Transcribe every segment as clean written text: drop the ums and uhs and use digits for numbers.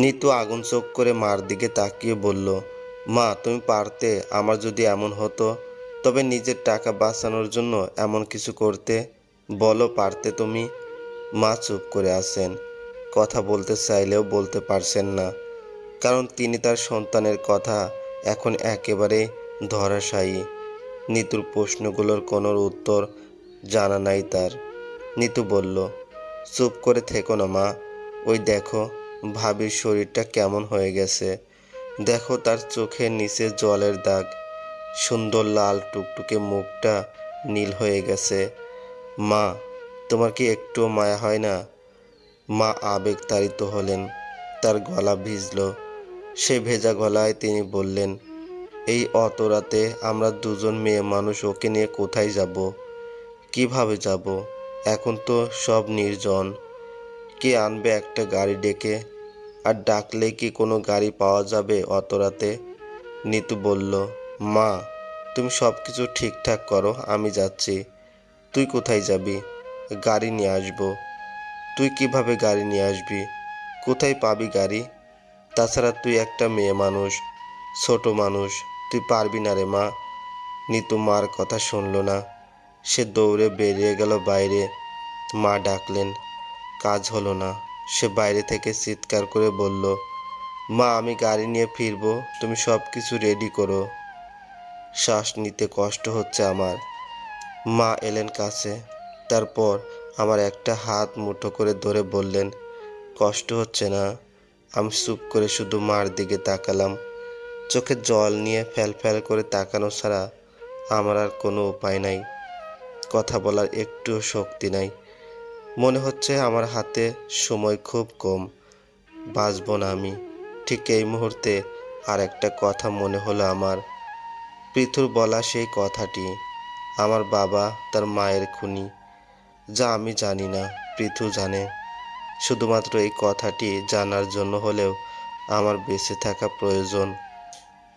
নিতু আগুন চোখ করে মার দিকে তাকিয়ে বলল, মা তুমি পারতে আমার যদি এমন হতো, তবে নিজের টাকা বাঁচানোর জন্য এমন কিছু করতে? বলো পারতে তুমি? মা চুপ করে আছেন, কথা বলতে চাইলেও বলতে পারছেন না, কারণ তিনি তার সন্তানের কথা এখন একেবারে ধরাশায়ী। নিতুর প্রশ্নগুলোর কোনো উত্তর জানা নাই তার। নিতু বলল, চুপ করে থেকো না মা, ওই দেখো ভাবির শরীরটা কেমন হয়ে গেছে, দেখো তার চোখের নিচে জলের দাগ, সুন্দর লাল টুকটুকে মুখটা নীল হয়ে গেছে। মা তোমার কি একটুও মায়া হয় না? মা আবেগতাড়িত হলেন, তার গলা ভিজল। সে ভেজা গলায় তিনি বললেন, এই অত রাতে আমরা দুজন মেয়ে মানুষ ওকে নিয়ে কোথায় যাব? কিভাবে যাব? এখন তো সব নির্জন। কে আনবে একটা গাড়ি ডেকে? আর ডাকলে কি কোনো গাড়ি পাওয়া যাবে অত রাতে? নিতু বলল, মা তুমি সব কিছু ঠিকঠাক করো, আমি যাচ্ছি। তুই কোথায় যাবি? গাড়ি নিয়ে আসবো। তুই কিভাবে গাড়ি নিয়ে আসবি? কোথায় পাবি গাড়ি? তাছাড়া তুই একটা মেয়ে মানুষ, ছোট মানুষ, তুই পারবি না রে মা। নিতু মার কথা শুনল না, সে দৌড়ে বেরিয়ে গেল বাইরে। মা ডাকলেন, কাজ হলো না। সে বাইরে থেকে চিৎকার করে বলল, মা আমি গাড়ি নিয়ে ফিরবো, তুমি সব কিছু রেডি করো। শ্বাস নিতে কষ্ট হচ্ছে আমার। মা এলেন কাছে, তারপর আমার একটা হাত মুঠো করে ধরে বললেন, কষ্ট হচ্ছে না? আমি চুপ করে শুধু মার দিকে তাকালাম। চোখে জল নিয়ে ফ্যাল করে তাকানো ছাড়া আমার আর কোনো উপায় নাই। কথা বলার একটুও শক্তি নাই। মনে হচ্ছে আমার হাতে সময় খুব কম, বাঁচব না আমি। ঠিক এই মুহূর্তে আর একটা কথা মনে হলো আমার, পৃথুর বলা সেই কথাটি। আমার বাবা তার মায়ের খুনি, যা আমি জানি না পৃথু জানে। শুধুমাত্র এই কথাটি জানার জন্য হলেও আমার বেঁচে থাকা প্রয়োজন।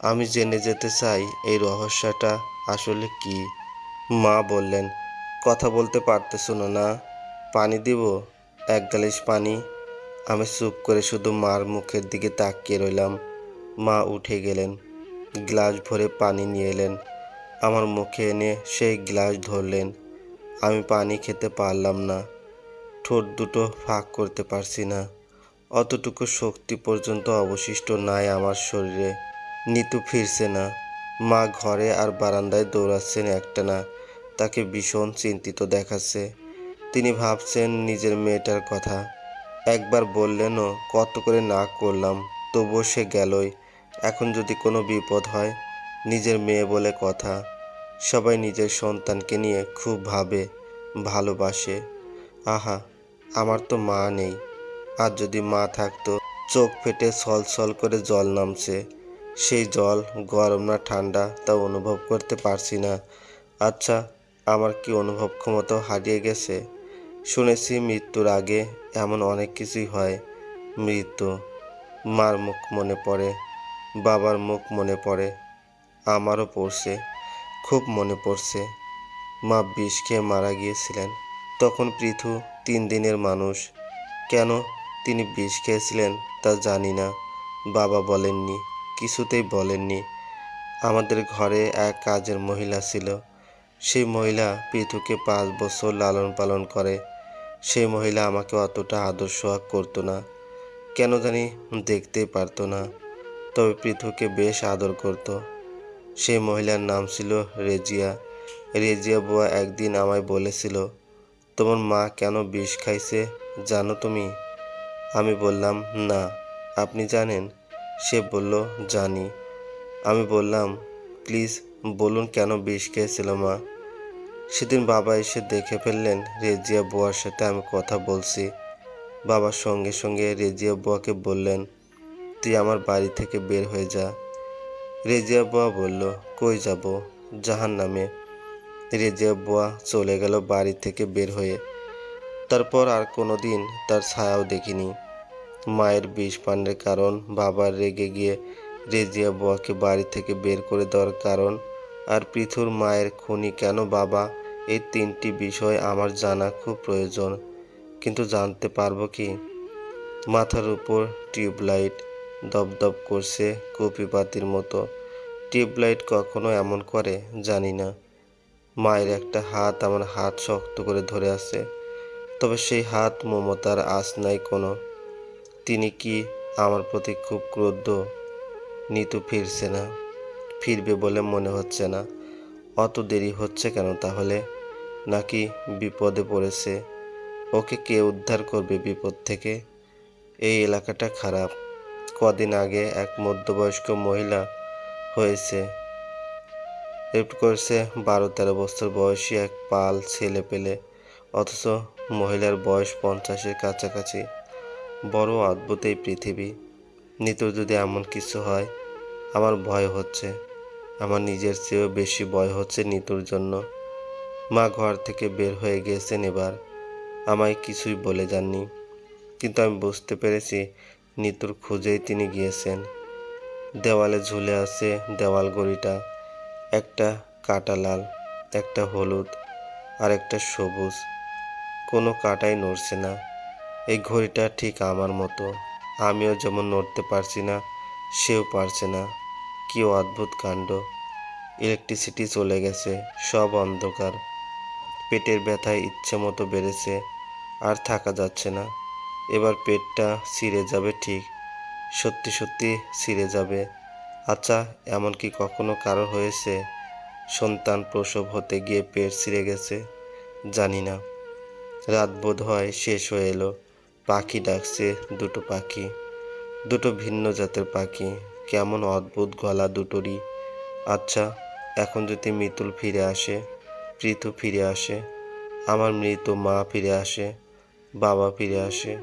আমি জেনে যেতে চাই এই রহস্যটা আসলে কি। মা বললেন, কথা বলতে পারতেছো না না? পানি দিব? এক গ্লাস পানি? আমি চুপ করে শুধু মার মুখের দিকে তাকিয়ে রইলাম। মা উঠে গেলেন, গ্লাস ভরে পানি নিয়ে এলেন, আমার মুখে এনে সেই গ্লাস ধরলেন। আমি পানি খেতে পারলাম না, ঠোঁট দুটো ফাঁক করতে পারছি না। অতটুকু শক্তি পর্যন্ত অবশিষ্ট নাই আমার শরীরে। নিতু ফিরছে না। মা ঘরে আর বারান্দায় দৌড়াচ্ছেন একটানা, তাকে ভীষণ চিন্তিত দেখাচ্ছে। তিনি ভাবছেন নিজের মেয়েটার কথা। একবার বললেনও, কত করে না করলাম, তবুও সে গেলই। এখন যদি কোনো বিপদ হয়, নিজের মেয়ে বলে কথা। সবাই নিজের সন্তানকে নিয়ে খুব ভাবে, ভালোবাসে। আহা, আমার তো মা নেই। আর যদি মা থাকতো, চোখ ফেটে ছলছল করে জল নামছে। সেই জল গরম না ঠান্ডা তা অনুভব করতে পারছি না। আচ্ছা, আমার কি অনুভব ক্ষমতাও হারিয়ে গেছে? শুনেছি মৃত্যুর আগে এমন অনেক কিছুই হয়। মৃত্যু, মার মুখ মনে পড়ে, বাবার মুখ মনে পড়ে, আমারও পড়ছে, খুব মনে পড়ছে। মা বিষ খেয়ে মারা গিয়েছিলেন, তখন পৃথু 3 দিনের মানুষ। কেন তিনি বিষ খেয়েছিলেন তা জানি না, বাবা বলেননি, কিছুতেই বলেননি। আমাদের ঘরে এক কাজের মহিলা ছিল। সেই মহিলা পৃথুকে 5 বছর লালন পালন করে। সেই মহিলা আমাকে অতটা আদর সোহাগ করতো না, কেন জানি দেখতেই পারতো না, তবে পৃথুকে বেশ আদর করত। সেই মহিলার নাম ছিল রেজিয়া। রেজিয়া বুয়া একদিন আমায় বলেছিল, তোমার মা কেন বিষ খাইছে জানো তুমি? আমি বললাম, না। আপনি জানেন? সে বলল, জানি। আমি বললাম, প্লিজ বলুন কেন বিষ খেয়েছিল মা? সেদিন বাবা এসে দেখে ফেললেন রেজিয়া বুয়ার সাথে আমি কথা বলছি। বাবার সঙ্গে সঙ্গে রেজিয়া বুয়াকে বললেন, তুই আমার বাড়ি থেকে বের হয়ে যা। রেজিয়া বুয়া বলল, কই যাব? জাহান্নামে। রেজিয়া বুয়া চলে গেল বাড়ি থেকে বের হয়ে। তারপর আর কোনো দিন তার ছায়াও দেখিনি। মায়ের বিষ পানের কারণ, বাবার রেগে গিয়ে রেজিয়া বুয়াকে বাড়ি থেকে বের করে দেওয়ার কারণ, আর পৃথুর মায়ের খুনি কেন বাবা, এই 3টি বিষয় আমার জানা খুব প্রয়োজন। কিন্তু জানতে পারবো কি? মাথার উপর টিউবলাইট দপদপ করছে কপি পাতির মতো। টিউবলাইট কখনো এমন করে জানি না। মায়ের একটা হাত আমার হাত শক্ত করে ধরে আছে, তবে সেই হাত মমতার আঁচ নাই কোনো। তিনি কি আমার প্রতি খুব ক্রুদ্ধ? নিতু ফিরছে না, ফিরবে বলে মনে হচ্ছে না। অত দেরি হচ্ছে কেন তাহলে? নাকি বিপদে পড়েছে? ওকে কে উদ্ধার করবে বিপদ থেকে? এই এলাকাটা খারাপ। কদিন আগে এক মধ্যবয়স্ক মহিলা হয়েছে, রেপ করেছে 12-13 বছর বয়সী এক পাল ছেলে পেলে, অথচ মহিলার বয়স 50-এর কাছাকাছি। বড় অদ্ভুত এই পৃথিবী। নিতুর যদি এমন কিছু হয়, আমার ভয় হচ্ছে। আমার নিজের চেয়েও বেশি ভয় হচ্ছে নিতুর জন্য। মা ঘর থেকে বের হয়ে গিয়েছেন এবার, আমায় কিছুই বলে যাননি, কিন্তু আমি বুঝতে পেরেছি নিতুর খোঁজেই তিনি গিয়েছেন। দেওয়ালে ঝুলে আছে দেওয়াল ঘড়িটা, একটা কাটা লাল, একটা হলুদ আর একটা সবুজ। কোনো কাটাই নড়ছে না। এই ঘড়িটা ঠিক আমার মতো। আমিও যেমন নড়তে পারছি না, সেও পারছে না। কি অদ্ভুত কাণ্ড! ইলেকট্রিসিটি চলে গেছে, সব অন্ধকার। পেটের ব্যথায় ইচ্ছে মতো বেড়েছে, আর থাকা যাচ্ছে না। এবার পেটটা ছিঁড়ে যাবে ঠিক, সত্যি সত্যি ছিঁড়ে যাবে। আচ্ছা, এমন কি কখনো কারো হয়েছে সন্তান প্রসব হতে গিয়ে পেট ছিঁড়ে গেছে? জানি না। রাত বোধ হয় শেষ হয়ে এলো। পাখি ডাকছে, দুটো পাখি, দুটো ভিন্ন জাতের পাখি। কেমন অদ্ভুত গলা দুটোরই। আচ্ছা, এখন যদি মিতুল ফিরে আসে, পৃথু ফিরে আসে, আমার মৃত মা ফিরে আসে, বাবা ফিরে আসে।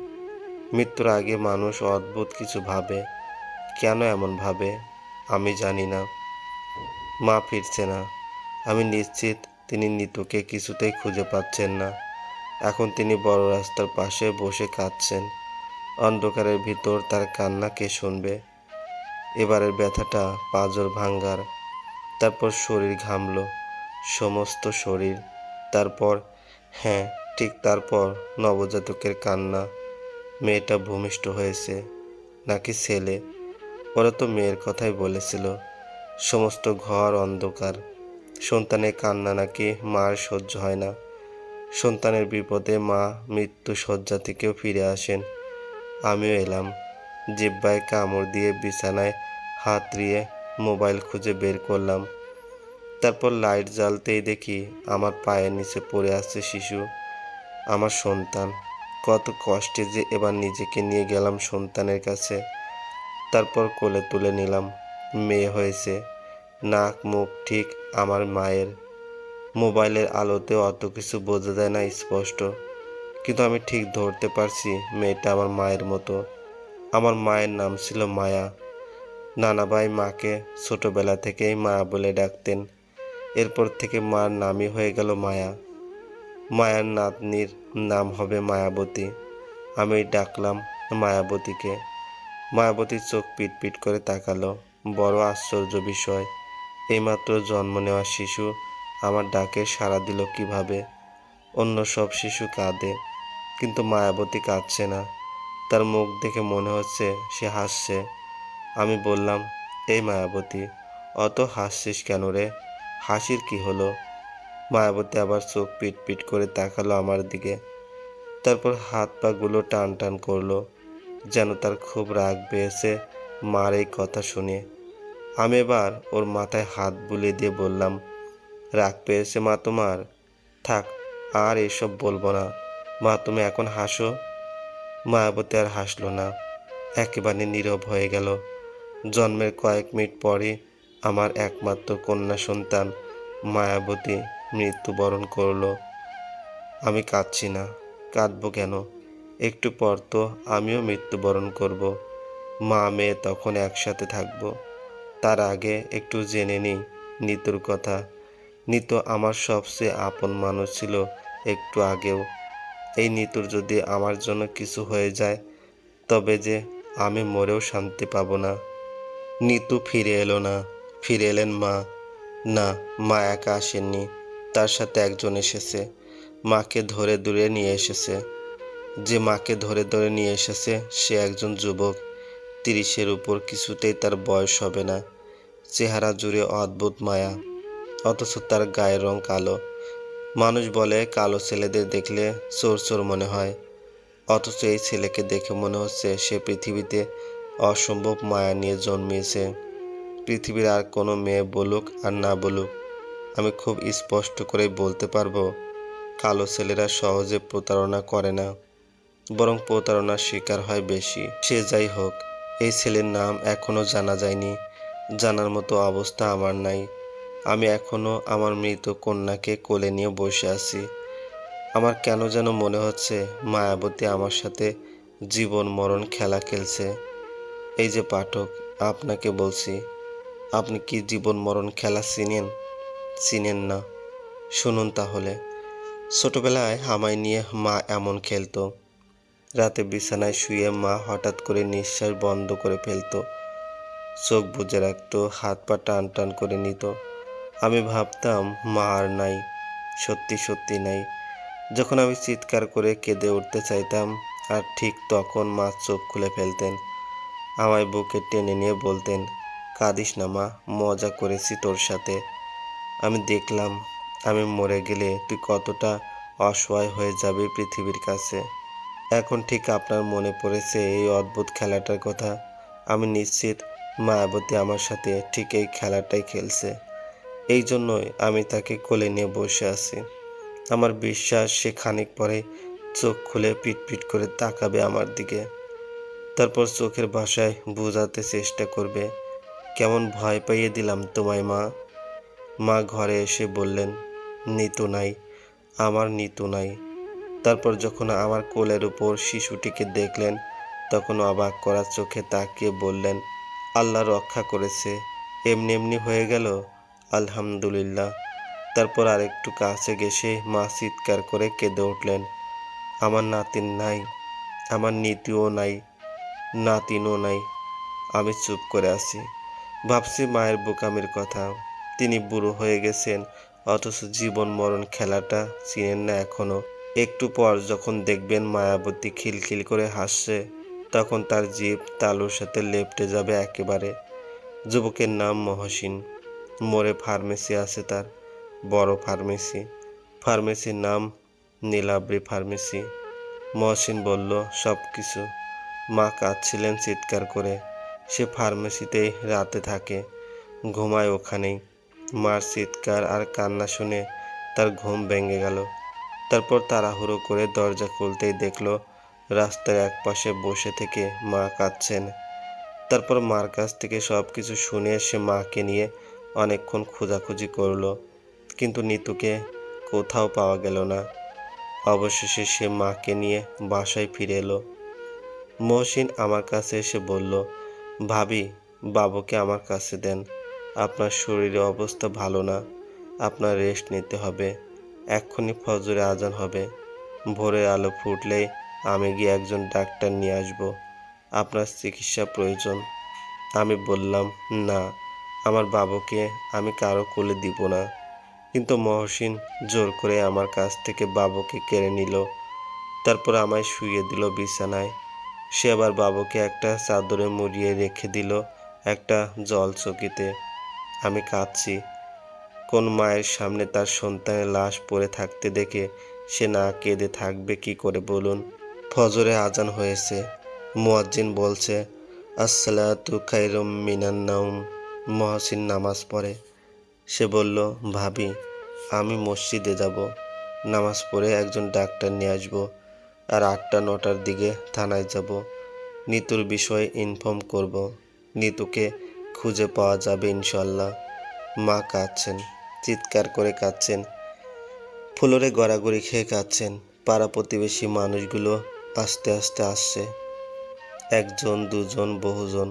মৃত্যুর আগে মানুষ অদ্ভুত কিছু ভাবে। কেন এমন ভাবে আমি জানি না। মা ফিরছে না। আমি নিশ্চিত তিনি নিতুকে কিছুতেই খুঁজে পাচ্ছেন না। এখন তিনি বড় রাস্তার পাশে বসে কাঁদছেন। অন্ধকারের ভিতর তার কান্না কে শুনবে? এবারের ব্যথাটা পাঁজর ভাঙ্গার। তারপর শরীর ঘামল, সমস্ত শরীর। তারপর, হ্যাঁ ঠিক তারপর নবজাতকের কান্না। মেয়েটা ভূমিষ্ঠ হয়েছে, নাকি ছেলে? ওরা তো মেয়ের কথাই বলেছিল। সমস্ত ঘর অন্ধকার। সন্তানের কান্না নাকি মার সহ্য হয় না। সন্তানের বিপদে মা মৃত্যু শয্যা থেকেও ফিরে আসেন। আমিও এলাম। জিহ্বায় কামড় দিয়ে বিছানায় হাত দিয়ে মোবাইল খুঁজে বের করলাম। তারপর লাইট জ্বালতেই দেখি আমার পায়ের নিচে পড়ে আছে শিশু, আমার সন্তান। কত কষ্টে যে এবার নিজেকে নিয়ে গেলাম সন্তানের কাছে। তারপর কোলে তুলে নিলাম। মেয়ে হয়েছে, নাক মুখ ঠিক আমার মায়ের। মোবাইলের আলোতে অত কিছু বোঝা যায় না স্পষ্ট, কিন্তু আমি ঠিক ধরতে পারছি মেয়েটা আমার মায়ের মতো। আমার মায়ের নাম ছিল মায়া। নানাভাই মাকে ছোটবেলা থেকেই মা বলে ডাকতেন। এরপর থেকে মার নামই হয়ে গেল মায়া। মায়ার নাতনির নাম হবে মায়াবতী। আমি ডাকলাম মায়াবতীকে। মায়াবতীর চোখ পিটপিট করে তাকালো। বড় আশ্চর্য বিষয়, এইমাত্র জন্ম নেওয়া শিশু আমার ডাকে সাড়া দিল কিভাবে? অন্য সব শিশু কাঁদে, কিন্তু মায়াবতী কাঁদছে না। তার মুখ দেখে মনে হচ্ছে সে হাসছে। আমি বললাম, এই মায়াবতী, অত হাসছিস কেন রে? হাসির কি হলো? মায়াবতী আবার চোখ পিটপিট করে তাকালো আমার দিকে। তারপর হাত পাগুলো টান টান করলো, যেন তার খুব রাগ পেয়েছে মার এই কথা শুনে। আমি এবার ওর মাথায় হাত বুলিয়ে দিয়ে বললাম, রাগ পেয়েছে মা তোমার? থাক, আর এসব বলবো না। মা তুমি এখন হাসো। মায়াবতী আর হাসলো না, একেবারে নীরব হয়ে গেল। জন্মের কয়েক মিনিট পরে আমার একমাত্র কন্যা সন্তান মায়াবতী মৃত্যুবরণ করলো। আমি কাঁদছি না, কাঁদবো কেন? একটু পর তো আমিও মৃত্যুবরণ করব। মা মেয়ে তখন একসাথে থাকবো। তার আগে একটু জেনে নিই নিতুর কথা। নিতু আমার সবচেয়ে আপন মানুষ ছিল একটু আগেও। এই নিতুর যদি আমার জন্য কিছু হয়ে যায়, তবে যে আমি মরেও শান্তি পাবো না। নিতু ফিরে এলো না। ফিরে এলেন মা। না, মা একা আসেননি, তার সাথে একজন এসেছে। মাকে ধরে দূরে নিয়ে এসেছে। যে মাকে ধরে ধরে নিয়ে এসেছে সে একজন যুবক, 30-এর উপর, কিছুতেই তার বয়স হবে না। চেহারা জুড়ে অদ্ভুত মায়া, অথচ তার গায়ের রং কালো। মানুষ বলে কালো ছেলেদের দেখলে চোর চোর মনে হয়, অথচ এই ছেলেকে দেখে মনে হচ্ছে সে পৃথিবীতে অসম্ভব মায়া নিয়ে জন্মিয়েছে। পৃথিবীর আর কোনো মেয়ে বলুক আর না বলুক, আমি খুব স্পষ্ট করেই বলতে পারবো, কালো ছেলেরা সহজে প্রতারণা করে না, বরং প্রতারণার শিকার হয় বেশি। সে যাই হোক, এই ছেলের নাম এখনো জানা যায়নি, জানার মতো অবস্থা আমার নাই। আমি এখনো আমার মৃত কন্যাকে কোলে নিয়ে বসে আছি। আমার কেন যেন মনে হচ্ছে মায়াবতী আমার সাথে জীবন মরণ খেলা খেলছে। এই যে পাঠক, আপনাকে বলছি, আপনি কি জীবন মরণ খেলা চিনেন? চিনেন না? শুনুন তাহলে। ছোটবেলায় আমায় নিয়ে মা এমন খেলতো। রাতে বিছানায় শুয়ে মা হঠাৎ করে নিঃশ্বাস বন্ধ করে ফেলতো, চোখ বুজে রাখতো, হাত পা টান টান করে নিত। আমি ভাবতাম মা আর নাই, সত্যি সত্যি নাই। যখন আমি চিৎকার করে কেঁদে উঠতে চাইতাম, আর ঠিক তখন মা চোখ খুলে ফেলতেন, আমায় বুকে টেনে নিয়ে বলতেন, কাঁদিস না মা, মজা করেছি তোর সাথে। আমি দেখলাম আমি মরে গেলে তুই কতটা অসহায় হয়ে যাবি পৃথিবীর কাছে। এখন ঠিক আপনার মনে পড়েছে এই অদ্ভুত খেলাটার কথা। আমি নিশ্চিত মায়াবতী আমার সাথে ঠিক এই খেলাটাই খেলছে। এই জন্যই আমি তাকে কোলে নিয়ে বসে আছি। আমার বিশ্বাস সে খানিক পরে চোখ খুলে পিটপিট করে তাকাবে আমার দিকে, তারপর চোখের ভাষায় বোঝাতে চেষ্টা করবে, কেমন ভয় পাইয়ে দিলাম তোমায় মা। মা ঘরে এসে বললেন, নিতু নাই, আমার নিতু নাই। তারপর যখন আমার কোলের উপর শিশুটিকে দেখলেন, তখন অবাক করা চোখে তাকিয়ে বললেন, আল্লাহ রক্ষা করেছে, এমনি এমনি হয়ে গেল, আলহামদুলিল্লাহ। তারপর আরেকটু কাছে গেছে মা চিৎকার করে কেঁদে উঠলেন, আমার নাতিন নাই, আমার নীতিও নাই, নাতিনও নাই। আমি চুপ করে আছি, ভাবছি মায়ের বোকামির কথা। তিনি বুড়ো হয়ে গেছেন, অথচ জীবন মরণ খেলাটা চিনেন না এখনো। একটু পর যখন দেখবেন মায়াবতী খিলখিল করে হাসছে, তখন তার জিভ তালুর সাথে লেপ্টে যাবে একেবারে। যুবকের নাম মহসিন, মোড়ে ফার্মেসি আছে তার, বড় ফার্মেসি। ফার্মেসির নাম নীলাব্রি ফার্মেসি। মহসিন বলল সব কিছু। মা কাঁদছিলেন চিৎকার করে। সে ফার্মেসিতেই রাতে থাকে, ঘুমায় ওখানেই। মার চিৎকার আর কান্না শুনে তার ঘুম ভেঙে গেল। তারপর তাড়াহুড়ো করে দরজা খুলতেই দেখলো রাস্তার একপাশে বসে থেকে মা কাঁদছেন। তারপর মার কাছ থেকে সব কিছু শুনে সে মাকে নিয়ে অনেকক্ষণ খোঁজাখুঁজি করলো, কিন্তু নিতুকে কোথাও পাওয়া গেল না। অবশেষে সে মাকে নিয়ে বাসায় ফিরে এলো। মহসিন আমার কাছে এসে বলল, ভাবি, বাবুকে আমার কাছে দেন, আপনার শরীরের অবস্থা ভালো না, আপনার রেস্ট নিতে হবে। এক্ষুনি ফজরে আজান হবে, ভোরের আলো ফুটলেই আমি গিয়ে একজন ডাক্তার নিয়ে আসব, আপনার চিকিৎসা প্রয়োজন। আমি বললাম, না, আমার বাবুকে আমি কারো কোলে দিব না। কিন্তু মহসিন জোর করে আমার কাছ থেকে বাবুকে কেড়ে নিল। তারপর আমায় শুইয়ে দিল বিছানায়। সে আবার বাবুকে একটা চাদরে মুড়িয়ে রেখে দিল একটা জলচকিতে। আমি কাঁদছি। কোন মায়ের সামনে তার সন্তানের লাশ পড়ে থাকতে দেখে সে না কেঁদে থাকবে কি করে বলুন? ফজরে আজান হয়েছে, মুয়াজ্জিন বলছে, আসসালাতু খায়রুম মিনান নাওম। মহসিন নামাজ পড়ে। সে বলল, ভাবি, আমি মসজিদে যাব, নামাজ পড়ে একজন ডাক্তার নিয়ে আসব, আর 8টা-9টার দিকে থানায় যাব, নিতুর বিষয়ে ইনফর্ম করব, নিতুকে খুঁজে পাওয়া যাবে ইনশাল্লাহ। মা কাঁদছেন, চিৎকার করে কাঁদছেন, ফ্লোরে গড়াগড়ি খেয়ে কাঁদছেন। পাড়া প্রতিবেশী মানুষগুলো আস্তে আস্তে আসছে, একজন, দুজন, বহুজন।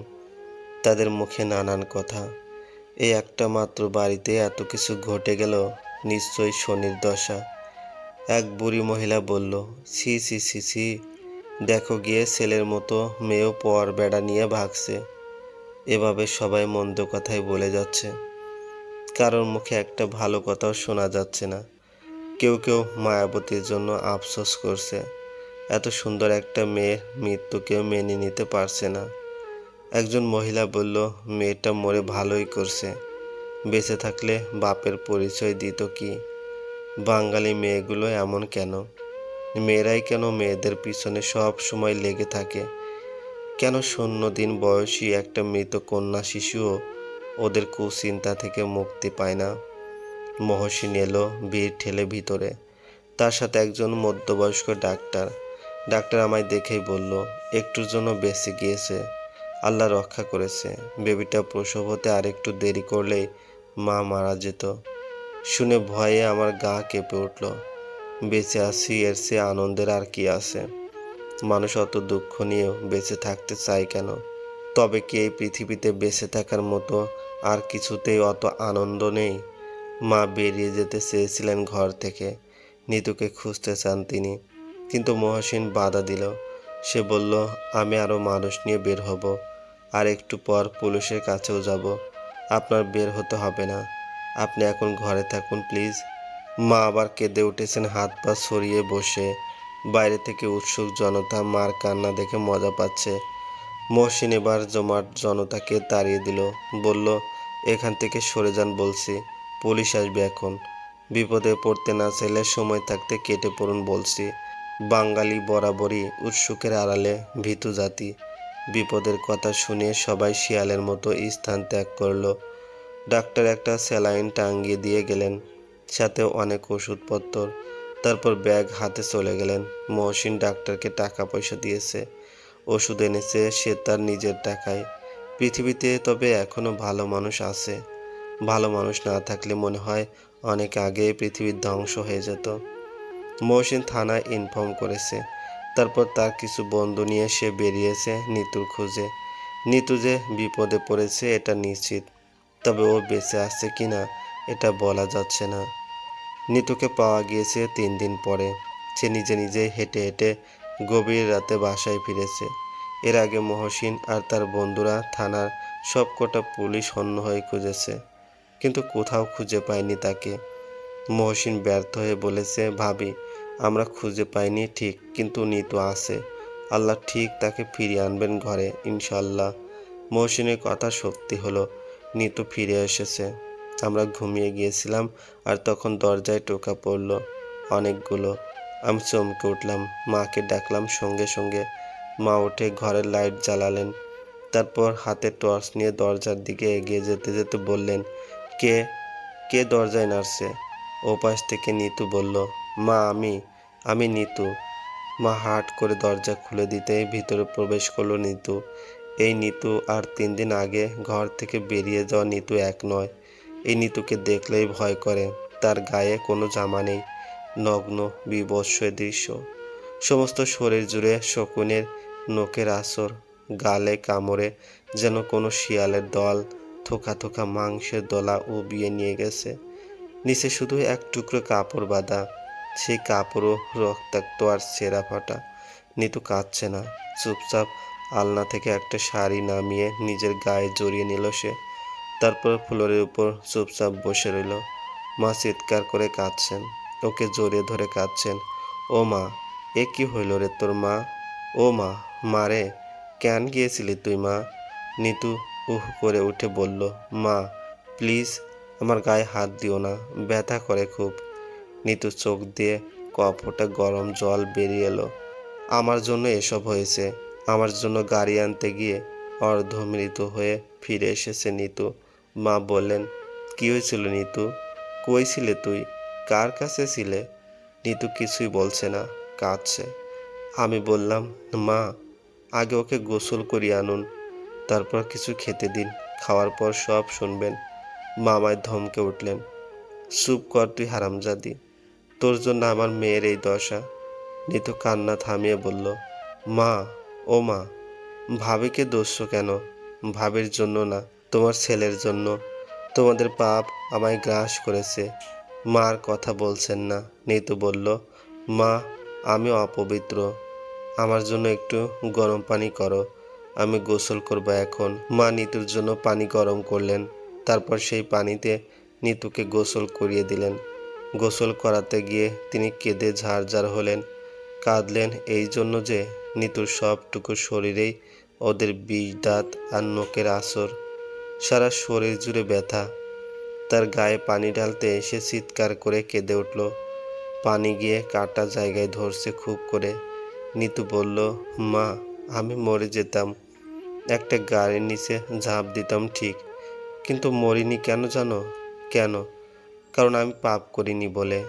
তাদের মুখে নানান কথা। এই একটা মাত্র বাড়িতে এত কিছু ঘটে গেল, নিশ্চয়ই শনির দশা। এক বুড়ি মহিলা বলল, ছি ছি ছি ছি, দেখো গিয়ে ছেলের মতো মেয়েও পর বেড়া নিয়ে ভাগছে। এভাবে সবাই মন্দ কথাই বলে যাচ্ছে, কারোর মুখে একটা ভালো কথাও শোনা যাচ্ছে না। কেউ কেউ মায়াবতীর জন্য আফসোস করছে, এত সুন্দর একটা মেয়ের মৃত্যু কেউ মেনে নিতে পারছে না। একজন মহিলা বলল, মেয়েটা মরে ভালোই করছে, বেঁচে থাকলে বাপের পরিচয় দিত কি। বাঙালি মেয়েগুলো এমন কেন? মেয়েরাই কেন মেয়েদের পিছনে সব সময় লেগে থাকে? কেন 0 দিন বয়সী একটা মৃত কন্যা শিশুও ওদের কুচিন্তা থেকে মুক্তি পায় না? মহসিন এলো ভিড় ঠেলে ভিতরে। তার সাথে একজন মধ্যবয়স্ক ডাক্তার। ডাক্তার আমায় দেখেই বলল, একটুর জন্য বেঁচে গিয়েছে, আল্লাহ রক্ষা করেছে। বেবিটা প্রসব হতে আর একটু দেরি করলেই মা মারা যেত। শুনে ভয়ে আমার গা কেঁপে উঠল। বেঁচে আছি, এর চেয়ে আনন্দের আর কি আছে? মানুষ অত দুঃখ নিয়েও বেঁচে থাকতে চায় কেন? তবে কি এই পৃথিবীতে বেঁচে থাকার মতো আর কিছুতেই অত আনন্দ নেই? মা বেরিয়ে যেতে চেয়েছিলেন ঘর থেকে, নিতুকে খুঁজতে চান তিনি, কিন্তু মহসিন বাধা দিল। সে বলল, আমি আরও মানুষ নিয়ে বের হব, আর একটু পর পুলিশের কাছেও যাব। আপনার বের হতে হবে না, আপনি এখন ঘরে থাকুন প্লিজ। মা আবার কেঁদে উঠেছেন, হাত পা ছড়িয়ে বসে। বাইরে থেকে উৎসুক জনতা মার কান্না দেখে মজা পাচ্ছে। মহসিন এবার জমাট জনতাকে তাড়িয়ে দিল, বলল, এখান থেকে সরে যান বলছি, পুলিশ আসবে এখন। বিপদে পড়তে না চাইলে সময় থাকতে কেটে পড়ুন বলছি। বাঙালি বরাবরই উৎসুকের আড়ালে ভীতু জাতি। বিপদের কথা শুনে সবাই শিয়ালের মতো স্থান ত্যাগ করল। ডাক্তার একটা স্যালাইন টাঙিয়ে দিয়ে গেলেন, সাথে অনেক ওষুধপত্র। তারপর ব্যাগ হাতে চলে গেলেন। মহসিন ডাক্তারকে টাকা পয়সা দিয়েছে, ওষুধ এনেছে সে তার নিজের টাকায়। পৃথিবীতে তবে এখনো ভালো মানুষ আছে। ভালো মানুষ না থাকলে মনে হয় অনেক আগে পৃথিবীর ধ্বংস হয়ে যেত। মহসিন থানায় ইনফর্ম করেছে। তারপর তার কিছু বন্ধু নিয়ে সে বেরিয়েছে নিতুর খোঁজে। নিতু যে বিপদে পড়েছে এটা নিশ্চিত, তবে ও বেঁচে আছে কিনা এটা বলা যাচ্ছে না। নিতুকে পাওয়া গিয়েছে 3 দিন পরে। সে নিজে নিজে হেঁটে হেঁটে গভীর রাতে বাসায় ফিরেছে। এর আগে মহসিন আর তার বন্ধুরা থানার সবকটা পুলিশ হন্য হয়ে খুঁজেছে, কিন্তু কোথাও খুঁজে পায়নি তাকে। মহসিন ব্যর্থ হয়ে বলেছে, ভাবি, আমরা খুঁজে পাইনি ঠিক, কিন্তু নিতু আছে, আল্লাহ ঠিক তাকে ফিরিয়ে আনবেন ঘরে ইনশাল্লাহ। মহসিনের কথা সত্যি হলো, নিতু ফিরে এসেছে। আমরা ঘুমিয়ে গিয়েছিলাম আর তখন দরজায় টোকা পড়ল অনেকগুলো। আমি চমকে উঠলাম, মাকে ডাকলাম সঙ্গে সঙ্গে। মা উঠে ঘরের লাইট জ্বালালেন, তারপর হাতে টর্চ নিয়ে দরজার দিকে এগিয়ে যেতে যেতে বললেন, কে কে দরজায় নাড়ছে? ওপাশ থেকে নিতু বলল, মা আমি নিতু। মা হাট করে দরজা খুলে দিতেই ভিতরে প্রবেশ করলো নিতু। এই নিতু আর 3 দিন আগে ঘর থেকে বেরিয়ে যাওয়া নিতু এক নয়। এই নিতুকে দেখলেই ভয় করে। তার গায়ে কোনো জামা নেই, নগ্ন বিভৎস দৃশ্য। সমস্ত শরীর জুড়ে শকুনের নখের আঁচড়, গালে কামড়ে যেন কোনো শিয়ালের দল থোকা থোকা মাংসের দলা উবিয়ে নিয়ে গেছে। নিচে শুধু এক টুকরো কাপড় বাঁধা, সেই কাপড়ও রক্তাক্ত আর ছেঁড়া ফাটা। নিতু কাঁদছে না, চুপচাপ আলনা থেকে একটা শাড়ি নামিয়ে নিজের গায়ে জড়িয়ে নিল সে। তারপর ফ্লোরের উপর চুপচাপ বসে রইল। মা চিৎকার করে কাঁদছেন, ওকে জড়িয়ে ধরে কাঁদছেন। ও মা, এ কি হইল রে তোর মা? ও মা, মারে কেন গিয়েছিলি তুই মা? নিতু উহ করে উঠে বলল, মা প্লিজ আমার গায়ে হাত দিও না, ব্যথা করে খুব। নিতু চোখ দিয়ে কপোটা গরম জল বেরিয়ে এলো। আমার জন্য এসব হয়েছে, আমার জন্য গাড়ি আনতে গিয়ে অর্ধমৃত হয়ে ফিরে এসেছে নিতু। মা বললেন, কি হয়েছিল নিতু? কই ছিলে তুই? কার কাছে ছিলে? নিতু কিছুই বলছে না, কাঁদছে। আমি বললাম, মা আগে ওকে গোসল করিয়ে আনুন, তারপর কিছু খেতে দিন, খাওয়ার পর সব শুনবেন। মামায় ধমকে উঠলেন, চুপ কর তুই হারামজাদি, তোর জন্য আমার মেয়ের এই দশা। নিতু কান্না থামিয়ে বলল, মা, ও মা, ভাবিকে দোষছো কেন? ভাবির জন্য না, তোমার ছেলের জন্য। তোমাদের পাপ আমায় গ্রাস করেছে। মার কথা বলছেন না। নিতু বলল, মা আমি অপবিত্র, আমার জন্য একটু গরম পানি করো, আমি গোসল করবো এখন। মা নিতুর জন্য পানি গরম করলেন, তারপর সেই পানিতে নিতুকে গোসল করিয়ে দিলেন। গোসল করাতে গিয়ে তিনি কেঁদে ঝাড়ঝাড় হলেন। কাঁদলেন এই জন্য যে নিতুর সবটুকু শরীরেই ওদের বিষ দাঁত আর নখের আসর, সারা শরীর জুড়ে ব্যথা। তার গায়ে পানি ঢালতে এসে চিৎকার করে কেঁদে উঠল। পানি গিয়ে কাটা জায়গায় ধরছে খুব করে। নিতু বলল, মা, আমি মরে যেতাম, একটা গাড়ির নিচে ঝাঁপ দিতাম ঠিক, কিন্তু মরিনি কেন জানো? কেন? কারণ আমি পাপ করিনি বলে।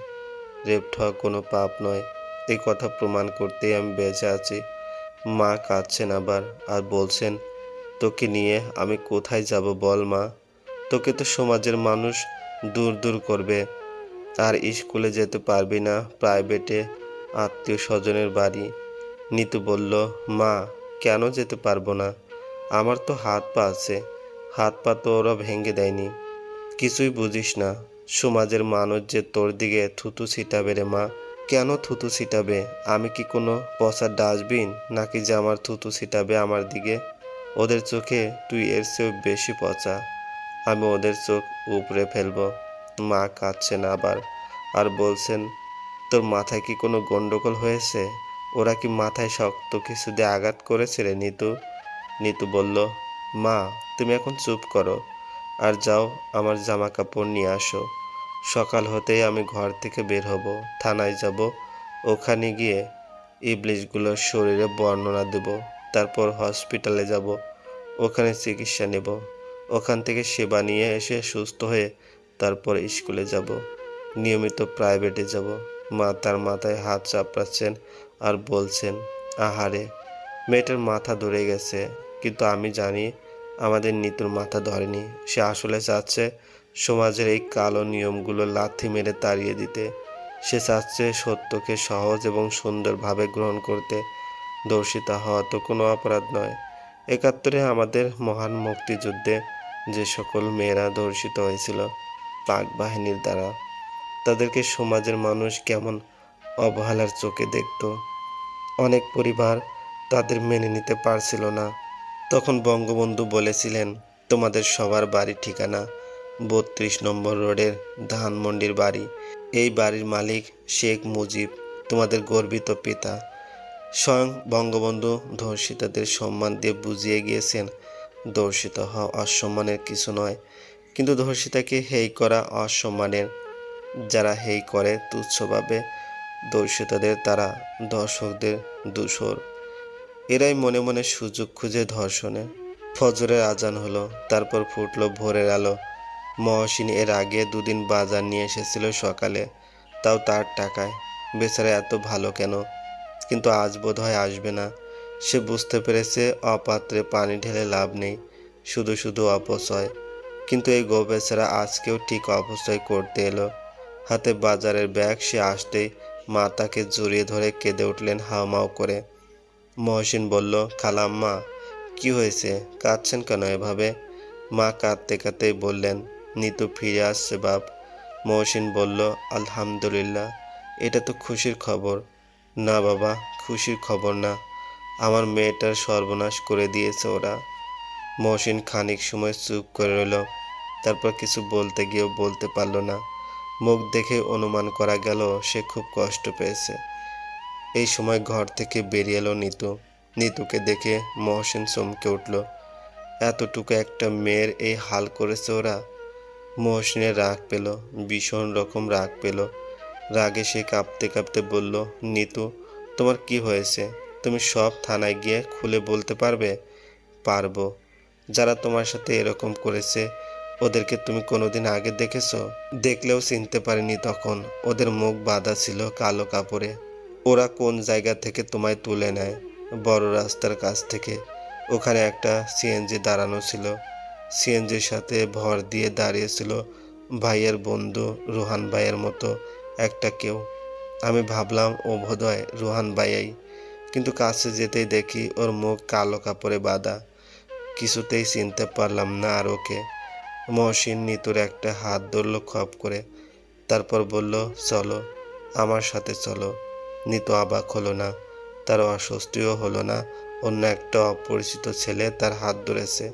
রেপ্ট হওয়া কোনো পাপ নয়, এই কথা প্রমাণ করতেই আমি বেঁচে আছি। মা কাঁদছেন আবার আর বলছেন, তোকে নিয়ে আমি কোথায় যাব বল মা? তোকে তো সমাজের মানুষ দূর দূর করবে, আর স্কুলে যেতে পারবি না, প্রাইভেটে আত্মীয় স্বজনের বাড়ি। নিতু বলল, মা, কেন যেতে পারবো না? আমার তো হাত পা আছে, হাত পা তো ওরা ভেঙে দেয়নি। কিছুই বুঝিস না, সমাজের মানুষ যে তোর দিকে থুতু ছিটাবে রে মা। কেন থুতু ছিটাবে? আমি কি কোনো পচা ডাস্টবিন নাকি যে আমার থুতু ছিটাবে আমার দিকে? ওদের চোখে তুই এর চেয়েও বেশি পচা। আমি ওদের চোখ উপড়ে ফেলবো। মা কাঁদছেন আবার আর বলছেন, তোর মাথায় কি কোনো গন্ডগোল হয়েছে? ওরা কি মাথায় শক্ত কিছু দিয়ে আঘাত করেছে রে নিতু? নিতু বলল, মা, তুমি এখন চুপ করো আর যাও আমার জামা কাপড় নিয়ে আসো। সকাল হতেই আমি ঘর থেকে বের হব, থানায় যাব, ওখানে গিয়ে ইবলিশগুলোর শরীরে বর্ণনা দেব, তারপর হসপিটালে যাব, ওখানে চিকিৎসা নেব, ওখান থেকে সেবা নিয়ে এসে সুস্থ হয়ে তারপর স্কুলে যাব, নিয়মিত প্রাইভেটে যাব। মা তার মাথায় হাত চাপড়াচ্ছেন আর বলছেন, আহারে, মেয়েটার মাথা ধরে গেছে, কিন্তু আমি জানি আমাদের নিতুর মাথা ধরেনি। সে আসলে চাচ্ছে সমাজের এই কালো নিয়মগুলো লাথি মেরে তাড়িয়ে দিতে। সে চাচ্ছে সত্যকে সহজ এবং সুন্দরভাবে গ্রহণ করতে। ধর্ষিতা হওয়া তো কোনো অপরাধ নয়। ৭১-এ আমাদের মহান মুক্তিযুদ্ধে যে সকল মেয়েরা ধর্ষিত হয়েছিল পাক বাহিনীর দ্বারা, তাদেরকে সমাজের মানুষ কেমন অবহেলার চোখে দেখত। অনেক পরিবার তাদের মেনে নিতে পারছিল না। তখন বঙ্গবন্ধু বলেছিলেন, তোমাদের সবার বাড়ির ঠিকানা ৩২ নম্বর রোডের ধানমন্ডির বাড়ি। এই বাড়ির মালিক শেখ মুজিব, তোমাদের গর্বিত পিতা। স্বয়ং বঙ্গবন্ধু ধর্ষিতাদের সম্মান দিয়ে বুঝিয়ে গিয়েছেন, ধর্ষিত হওয়া অসম্মানের কিছু নয়, কিন্তু ধর্ষিতাকে হেয় করা অসম্মানের। যারা হেয় করে তুচ্ছভাবে ধর্ষিতাদের, তারা ধর্ষকদের দূষর। এরাই মনে মনে সুযোগ খুঁজে ধর্ষণে। ফজরের আজান হলো, তারপর ফুটলো ভোরের আলো। মহসিন এর আগে দুদিন বাজার নিয়ে এসেছিল সকালে, তাও তার টাকায়। বেচারা এত ভালো কেন? কিন্তু আজ বোধ হয় আসবে না। সে বুঝতে পেরেছে অপাত্রে পানি ঢেলে লাভ নেই, শুধু শুধু অপচয়। কিন্তু এই গো বেচারা আজকেও ঠিক অপচয় করতে এলো। হাতে বাজারের ব্যাগ। সে আসতেই মা তাকে জড়িয়ে ধরে কেঁদে উঠলেন হাউমাউ করে। মহসিন বলল, খালাম্মা, কি হয়েছে? কাঁদছেন কেন এভাবে? মা কাঁদতে কাঁদতেই বললেন, নিতু ফিরে আসছে বাপ। মহসিন বলল, আলহামদুলিল্লাহ, এটা তো খুশির খবর। না বাবা, খুশির খবর না, আমার মেয়েটার সর্বনাশ করে দিয়েছে ওরা। মহসিন খানিক সময় চুপ করে রইল, তারপর কিছু বলতে গিয়েও বলতে পারল না। মুখ দেখে অনুমান করা গেল সে খুব কষ্ট পেয়েছে। এই সময় ঘর থেকে বেরিয়ে এলো নিতু। নিতুকে দেখে মহসিন চমকে উঠল। এতটুকু একটা মেয়ের এই হাল করেছে ওরা। মহসিনের রাগ পেল, ভীষণ রকম রাগ পেল। রাগে সে কাঁপতে কাঁপতে বলল, নিতু, তোমার কি হয়েছে? তুমি সব থানায় গিয়ে খুলে বলতে পারবে? পারবো। যারা তোমার সাথে এরকম করেছে ওদেরকে তুমি কোনোদিন আগে দেখেছো? দেখলেও চিনতে পারিনি তখন, ওদের মুখ বাঁধা ছিল কালো কাপড়ে। ওরা কোন জায়গা থেকে তোমায় তুলে নেয়? বড় রাস্তার কাছ থেকে। ওখানে একটা সিএনজি দাঁড়ানো ছিল, সিএনজির সাথে ভর দিয়ে দাঁড়িয়েছিল ভাইয়ের বন্ধু রোহান ভাইয়ের মতো একটা কেউ। আমি ভাবলাম ও বোধহয় রোহান ভাইয়াই, কিন্তু কাছে যেতেই দেখি ওর মুখ কালো কাপড়ে বাঁধা। কিছুতেই চিনতে পারলাম না আর ওকে। মহসিন নিতুর একটা হাত ধরল খপ করে, তারপর বলল, চলো, আমার সাথে চলো। নিতু অবাক হলো না, তার অস্বস্তিও হলো না। অন্য একটা অপরিচিত ছেলে তার হাত ধরেছে।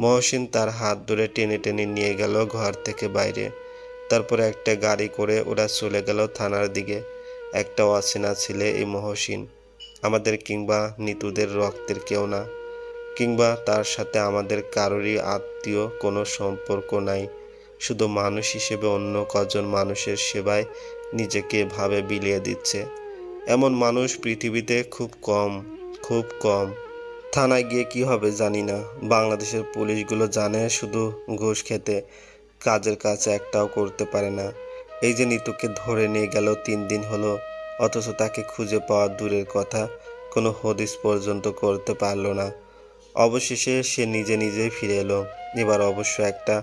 মহসিন তার হাত ধরে টেনে টেনে নিয়ে গেল ঘর থেকে বাইরে। তারপর একটা গাড়ি করে ওরা চলে গেল থানার দিকে। একটা অচেনা ছেলে এই মহসিন, আমাদের কিংবা নিতুদের রক্তের কেউ না, কিংবা তার সাথে আমাদের কারোরই আত্মীয় কোনো সম্পর্ক নাই। শুধু মানুষ হিসেবে অন্য কজন মানুষের সেবায় নিজেকে এভাবে বিলিয়ে দিচ্ছে, এমন মানুষ পৃথিবীতে খুব কম, খুব কম। থানায় গিয়ে কি হবে জানি না। বাংলাদেশের পুলিশগুলো জানে শুধু ঘুষ খেতে, কাজের কাজ একটাও করতে পারে না। এই যে নিতুকে ধরে নিয়ে গেল 3 দিন হলো, অথচ তাকে খুঁজে পাওয়া দূরের কথা, কোনো হদিস পর্যন্ত করতে পারল না। অবশেষে সে নিজে নিজেই ফিরে এলো। এবার অবশ্য একটা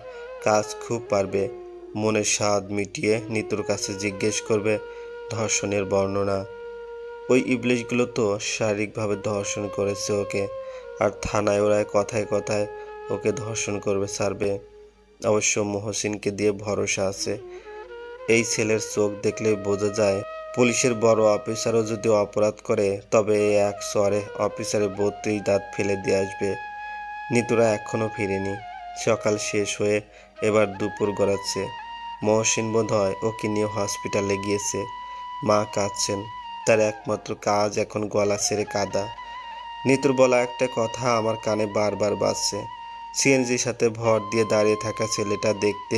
কাজ খুব পারবে, মনের স্বাদ মিটিয়ে নিতুর কাছে জিজ্ঞেস করবে ধর্ষণের বর্ণনা। ওই ইবলিশগুলো তো শারীরিকভাবে ধর্ষণ করেছে ওকে, আর থানায় ওরা কথায় কথায় ওকে ধর্ষণ করবে ছাড়বে। অবশ্য মহসিনকে দিয়ে ভরসা আছে। এই ছেলের চোখ দেখলে বোঝা যায়, পুলিশের বড় অফিসারও যদি অপরাধ করে তবে এক চরে অফিসারের 32 দাঁত ফেলে দিয়ে আসবে। নিতুরা এখনও ফিরেনি। সকাল শেষ হয়ে এবার দুপুর গড়াচ্ছে। মহসিন বোধ হয় ওকে নিয়ে হসপিটালে গিয়েছে। মা কাঁদছেন, তার একমাত্র কাজ এখন গলা ছেড়ে কাঁদা। নিতুর বলা একটা কথা আমার কানে বারবার বাজছে। সিএনজির সাথে ভর দিয়ে দাঁড়িয়ে থাকা ছেলেটা দেখতে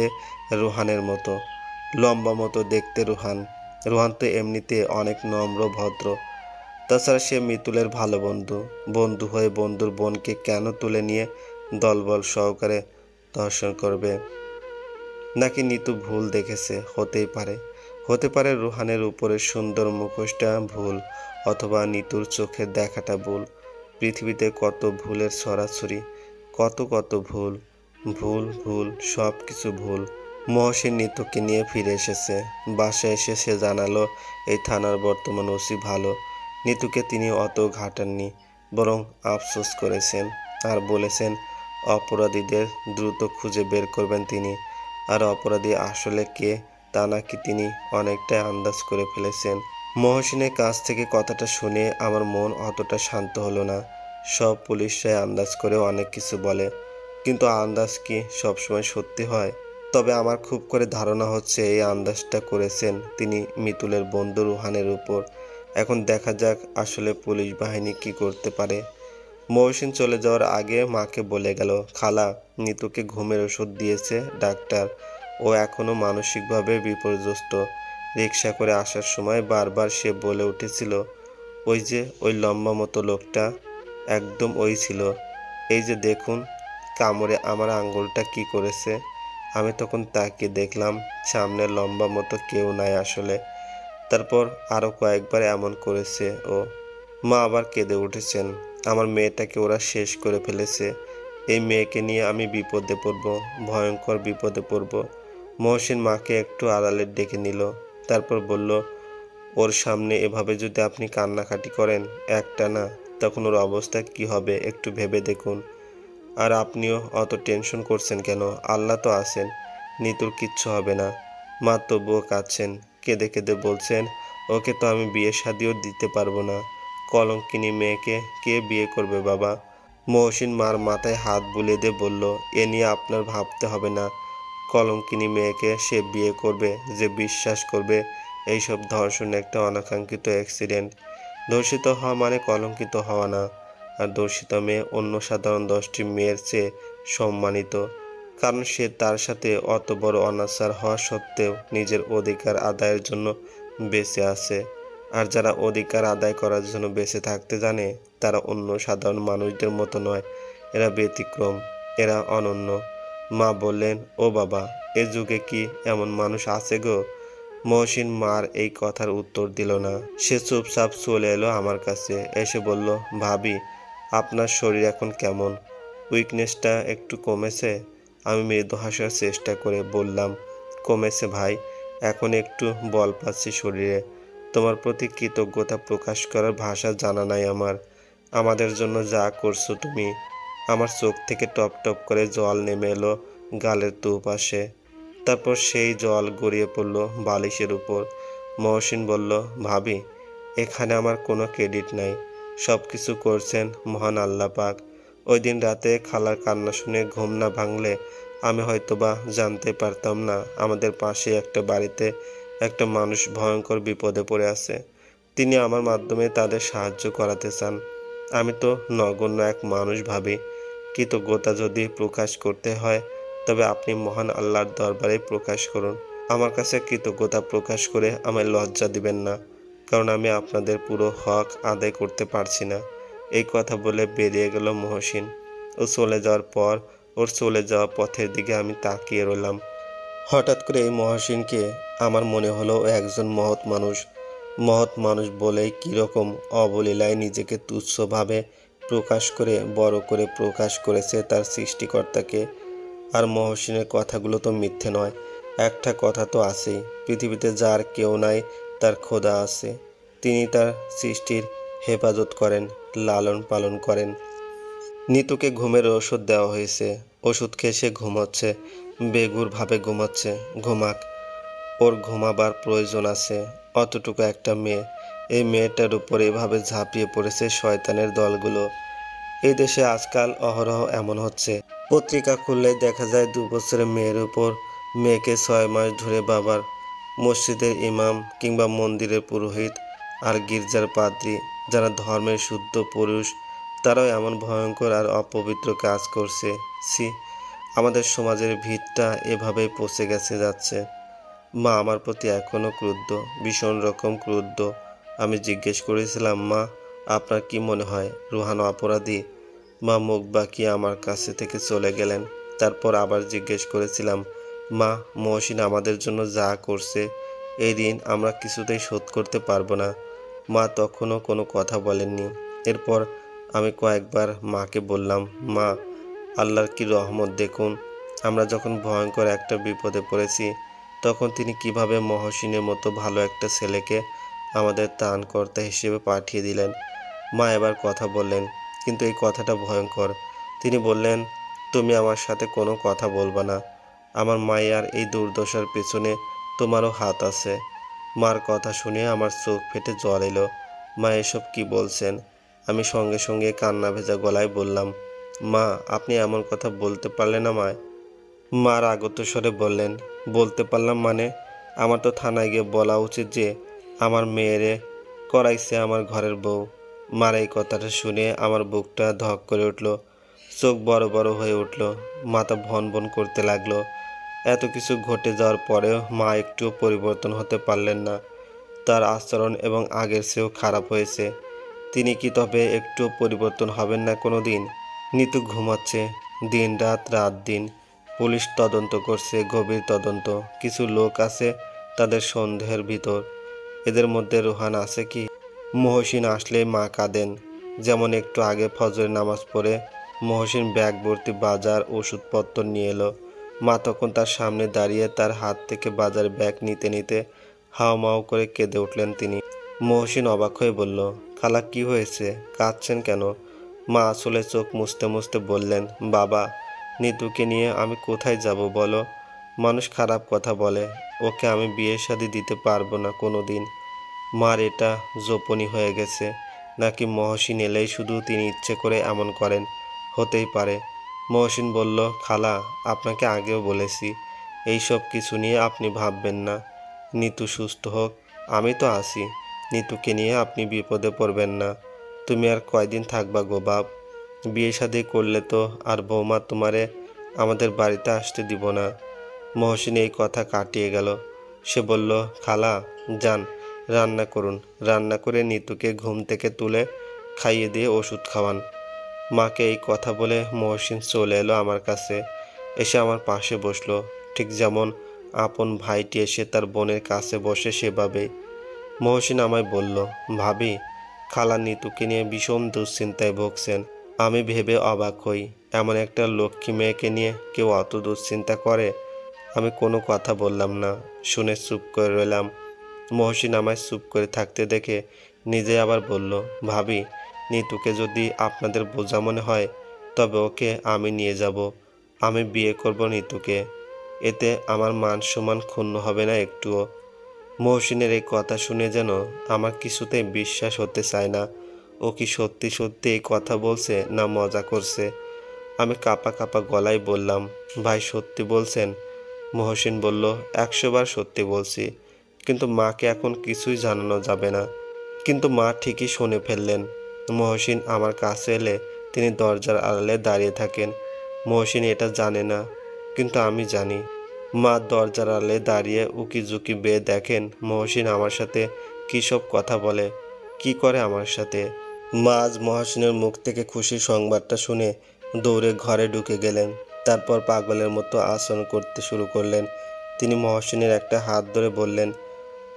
রুহানের মতো, লম্বা মতো দেখতে রুহান। রুহান তো এমনিতে অনেক নম্র ভদ্র, তাছাড়া সে মিতুলের ভালো বন্ধু। বন্ধু হয়ে বন্ধুর বোনকে কেন তুলে নিয়ে দলবল সহকারে ধর্ষণ করবে? নাকি নিতু ভুল দেখেছে? হতেই পারে, হতে পারে রুহানের উপরের সুন্দর মুখোশটা ভুল, অথবা নিতুর চোখের দেখাটা ভুল। পৃথিবীতে কত ভুলের ছড়াছড়ি, কত কত ভুল, ভুল ভুল, সব কিছু ভুল। মহসিন নিতুকে নিয়ে ফিরে এসেছে। বাসায় এসে সে জানালো এই থানার বর্তমান ওসি ভালো। নিতুকে তিনি অত ঘাটাননি, বরং আফসোস করেছেন আর বলেছেন অপরাধীদের দ্রুত খুঁজে বের করবেন তিনি। আর অপরাধী আসলে কে তা নাকি তিনি অনেকটাই আন্দাজ করে ফেলেছেন। মহসিনের কাছ থেকে কথাটা শুনে আমার মন অতটা শান্ত হলো না। সব পুলিশরাই আন্দাজ করে অনেক কিছু বলে, কিন্তু আন্দাজ কি সবসময় সত্যি হয়? তবে আমার খুব করে ধারণা হচ্ছে এই আন্দাজটা করেছেন তিনি মিতুলের বন্ধু রুহানের উপর। এখন দেখা যাক আসলে পুলিশ বাহিনী কি করতে পারে। মহসিন চলে যাওয়ার আগে মাকে বলে গেল, খালা, নিতুকে ঘুমের ওষুধ দিয়েছে ডাক্তার, ও এখনো মানসিকভাবে বিপর্যস্ত। রিক্সা করে আসার সময় বারবার সে বলে উঠেছিল, ওই যে ওই লম্বা মতো লোকটা, একদম ওই ছিল। এই যে দেখুন, কামড়ে আমার আঙ্গুলটা কি করেছে। আমি তখন তাকিয়ে দেখলাম সামনে লম্বা মতো কেউ নাই আসলে। তারপর আরও কয়েকবার এমন করেছে ও। মা আবার কেঁদে উঠেছেন, আমার মেয়েটাকে ওরা শেষ করে ফেলেছে। এই মেয়েকে নিয়ে আমি বিপদে পড়ব, ভয়ঙ্কর বিপদে পড়ব। মহসিন মাকে একটু আড়ালে ডেকে নিল, তারপর বলল, ওর সামনে এভাবে যদি আপনি কান্নাকাটি করেন একটানা, তখন ওর অবস্থা কি হবে একটু ভেবে দেখুন। আর আপনিও অত টেনশন করছেন কেন? আল্লাহ তো আছেন, নিতুর কিচ্ছু হবে না। মা তবুও কাঁদছেন, কেঁদে কেঁদে বলছেন, ওকে তো আমি বিয়ে শাদিও দিতে পারবো না। কলঙ্কিনী মেয়েকে কে বিয়ে করবে বাবা? মহসিন মার মাথায় হাত বুলিয়ে দিয়ে বলল, এ নিয়ে আপনার ভাবতে হবে না। কলঙ্কিনী মেয়েকে সে বিয়ে করবে যে বিশ্বাস করবে এইসব ধর্ষণ একটা অনাকাঙ্ক্ষিত অ্যাক্সিডেন্ট। ধর্ষিত হওয়া মানে কলঙ্কিত হওয়া না। আর ধর্ষিত মেয়ে অন্য সাধারণ 10টি মেয়ের চেয়ে সম্মানিত, কারণ সে তার সাথে অত বড় অনাচার হওয়া সত্ত্বেও নিজের অধিকার আদায়ের জন্য বেঁচে আছে। আর যারা অধিকার আদায় করার জন্য বেঁচে থাকতে জানে তারা অন্য সাধারণ মানুষদের মতো নয়, এরা ব্যতিক্রম, এরা অনন্য। মা বললেন, ও বাবা, এ যুগে কি এমন মানুষ আছে গো? মহসিন মার এই কথার উত্তর দিল না। সে চুপচাপ চলে এলো আমার কাছে, এসে বলল, ভাবি, আপনার শরীর এখন কেমন? উইকনেসটা একটু কমেছে? আমি মৃদু হাসার চেষ্টা করে বললাম, কমেছে ভাই, এখন একটু বল পাচ্ছি শরীরে। তোমার প্রতি কৃতজ্ঞতা প্রকাশ করার ভাষা জানা নাই আমার, আমাদের জন্য যা করছো তুমি। আমার চোখ থেকে টপ টপ করে জল নেমে এলো গালের দুপাশে। তারপর সেই জল গড়িয়ে পড়ল বালিশের উপর। মহসিন বলল, ভাবি, এখানে আমার কোনো ক্রেডিট নাই, সব কিছু করছেন মহান আল্লাহ পাক। ওই দিন রাতে খালার কান্না শুনে ঘুম না ভাঙলে আমি হয়তোবা জানতে পারতাম না আমাদের পাশে একটা বাড়িতে একটা মানুষ ভয়ঙ্কর বিপদে পড়ে আছে, তিনি আমার মাধ্যমে তাদের সাহায্য করাতে চান। আমি তো নগণ্য এক মানুষ ভাবি। কৃতজ্ঞতা যদি প্রকাশ করতে হয় তবে আপনি মহান আল্লাহর দরবারে প্রকাশ করুন। আমার কাছে কৃতজ্ঞতা প্রকাশ করে আমায় লজ্জা দিবেন না, কারণ আমি আপনাদের পুরো হক আদায় করতে পারছি না। এই কথা বলে বেরিয়ে গেল মহসিন। ও চলে যাওয়ার পর ওর চলে যাওয়া পথের দিকে আমি তাকিয়ে রইলাম। হঠাৎ করে এই মহসিনকে আমার মনে হলো ও একজন মহৎ মানুষ। মহৎ মানুষ বলেই কীরকম অবলীলায় নিজেকে তুচ্ছভাবে প্রকাশ করে বড় করে প্রকাশ করেছে তার সৃষ্টিকর্তাকে। আর মহসিনের কথাগুলো তো মিথ্যে নয়। একটা কথা তো আছেই, পৃথিবীতে যার কেউ নাই তার খোদা আছে। তিনি তার সৃষ্টির হেফাজত করেন, লালন পালন করেন। নিতুকে ঘুমের ওষুধ দেওয়া হয়েছে। ওষুধ খেয়ে সে ঘুমোচ্ছে, বেঘোরভাবে ঘুমাচ্ছে। ঘুমাক, ওর ঘুমাবার প্রয়োজন আছে। অতটুকু একটা মেয়ে, এই মেয়েটার উপর এভাবে ঝাঁপিয়ে পড়েছে শয়তানের দলগুলো। এই দেশে আজকাল অহরহ এমন হচ্ছে। পত্রিকা খুললেই দেখা যায় 2 বছরের মেয়ের উপর মেয়েকে 6 মাস ধরে বাবার, মসজিদের ইমাম কিংবা মন্দিরের পুরোহিত আর গির্জার পাদ্রী, যারা ধর্মের শুদ্ধ পুরুষ, তারাও এমন ভয়ঙ্কর আর অপবিত্র কাজ করছে। ছি, আমাদের সমাজের ভিতটা এভাবেই পচে যাচ্ছে। মা আমার প্রতি এখনও ক্রুদ্ধ, ভীষণ রকম ক্রুদ্ধ। আমি জিজ্ঞেস করেছিলাম, মা আপনার কি মনে হয় রুহান অপরাধী? মা মুখ বাঁকিয়ে আমার কাছে থেকে চলে গেলেন। তারপর আবার জিজ্ঞেস করেছিলাম, মা মহসিন আমাদের জন্য যা করছে এই ঋণ আমরা কিছুতেই শোধ করতে পারবো না। মা তখনও কোনো কথা বলেননি। এরপর আমি কয়েকবার মাকে বললাম, মা আল্লাহর কি রহমত দেখুন, আমরা যখন ভয়ঙ্কর একটা বিপদে পড়েছি তখন তিনি কিভাবে মহসিনের মতো ভালো একটা ছেলেকে আমাদের ত্রাণকর্তা হিসেবে পাঠিয়ে দিলেন। মা এবার কথা বললেন, কিন্তু এই কথাটা ভয়ঙ্কর। তিনি বললেন, তুমি আমার সাথে কোনো কথা বলবা না। আমার মায়ের এই দুর্দশার পেছনে তোমারও হাত আছে। মার কথা শুনে আমার চোখ ফেটে জল এলো। মা এসব কি বলছেন? আমি সঙ্গে সঙ্গে কান্না ভেজা গলায় বললাম, মা আপনি এমন কথা বলতে পারলেন আমায়? মা রাগত স্বরে বললেন, বলতে পারলাম মানে? আমার তো থানায় গিয়ে বলা উচিত যে আমার মেয়েরে করাইছে আমার ঘরের বউ। মার এই কথাটা শুনে আমার বুকটা ধক করে উঠল, চোখ বড় বড় হয়ে উঠল, মাথা ভন ভন করতে লাগলো। এত কিছু ঘটে যাওয়ার পরেও মা একটুও পরিবর্তন হতে পারলেন না। তার আচরণ এবং আগের চেয়েও খারাপ হয়েছে। তিনি কি তবে একটুও পরিবর্তন হবেন না কোনো দিন? নিতু ঘুমাচ্ছে, দিন রাত রাত দিন। পুলিশ তদন্ত করছে, গভীর তদন্ত। কিছু লোক আছে তাদের সন্দেহের ভিতর। এদের মধ্যে রুহান আছে কি? মহসিন আসলে মা কাঁদেন। যেমন একটু আগে ফজরের নামাজ পড়ে মহসিন ব্যাগ ভর্তি বাজার ওষুধপত্র নিয়ে এলো। মা তখন তার সামনে দাঁড়িয়ে তার হাত থেকে বাজার ব্যাগ নিতে নিতে হাউমাউ করে কেঁদে উঠলেন তিনি। মহসিন অবাক হয়ে বলল, খালা কি হয়েছে, কাঁদছেন কেন? মা আসলে চোখ মুছতে মুছতে বললেন, বাবা নিতুকে নিয়ে আমি কোথায় যাব বলো? মানুষ খারাপ কথা বলে, ওকে আমি বিয়ে শাদী দিতে পারবো না কোনো দিন। মার এটা জোপনি হয়ে গেছে, নাকি মহসিন এলেই শুধু তিনি ইচ্ছে করে এমন করেন? হতেই পারে। মহসিন বলল, খালা আপনাকে আগেও বলেছি এইসব কিছু নিয়ে আপনি ভাববেন না। নিতু সুস্থ হোক, আমি তো আছি। নিতুকে নিয়ে আপনি বিপদে পড়বেন না। তুমি আর কয়দিন থাকবা গো বাপ? বিয়ে শাদী করলে তো আর বৌমা তোমারে আমাদের বাড়িতে আসতে দিব না। মহসিন এই কথা কাটিয়ে গেল। সে বলল, খালা যান রান্না করুন, রান্না করে নিতুকে ঘুম থেকে তুলে খাইয়ে দিয়ে ওষুধ খাওয়ান। মাকে এই কথা বলে মহসিন চলে এলো আমার কাছে, এসে আমার পাশে বসলো, ঠিক যেমন আপন ভাইটি এসে তার বোনের কাছে বসে সেভাবেই। মহসিন আমায় বলল, ভাবি খালা নিতুকে নিয়ে ভীষণ দুশ্চিন্তায় ভুগছেন। আমি ভেবে অবাক হই, এমন একটা লক্ষ্মী মেয়েকে নিয়ে কেউ অত দুশ্চিন্তা করে? আমি কোনো কথা বললাম না, শুনে চুপ করে রইলাম। মহসিন আমায় চুপ করে থাকতে দেখে নিজে আবার বলল, ভাবি নিতুকে যদি আপনাদের বোঝা মনে হয় তবে ওকে আমি নিয়ে যাব। আমি বিয়ে করব নিতুকে। এতে আমার মান সম্মান ক্ষুণ্ণ হবে না একটুও। মহসিনের এই কথা শুনে যেন আমার কিছুতেই বিশ্বাস হতে চায় না। ও কি সত্যি সত্যি এই কথা বলছে না মজা করছে? আমি কাঁপা কাঁপা গলায় বললাম, ভাই সত্যি বলছেন? মহসিন বলল, 100 বার সত্যি বলছি। কিন্তু মাকে এখন কিছুই জানানো যাবে না। কিন্তু মা ঠিকই শুনে ফেললেন। মহসিন আমার কাছে এলে তিনি দরজার আড়ালে দাঁড়িয়ে থাকেন। মহসিন এটা জানে না, কিন্তু আমি জানি। মা দরজার আড়ালে দাঁড়িয়ে উকিঝুঁকি বেয়ে দেখেন মহসিন আমার সাথে কী সব কথা বলে, কি করে আমার সাথে। মা আজ মহসিনের মুখ থেকে খুশির সংবাদটা শুনে দৌড়ে ঘরে ঢুকে গেলেন। তারপর পাগলের মতো আচরণ করতে শুরু করলেন। তিনি মহসিনের একটা হাত ধরে বললেন,